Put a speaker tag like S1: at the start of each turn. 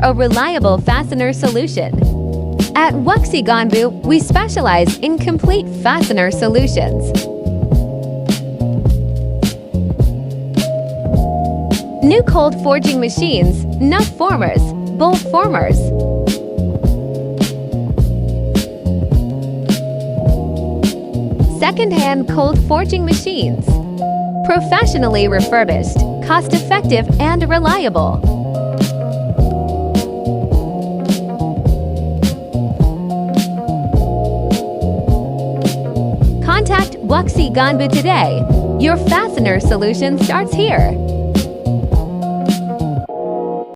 S1: a reliable fastener solution. At Wuxi Ganbu, we specialize in complete fastener solutions. New cold forging machines, nut formers, bolt formers. Second-hand cold forging machines. Professionally refurbished, cost-effective, and reliable. Contact Wuxi Ganbu today. Your fastener solution starts here.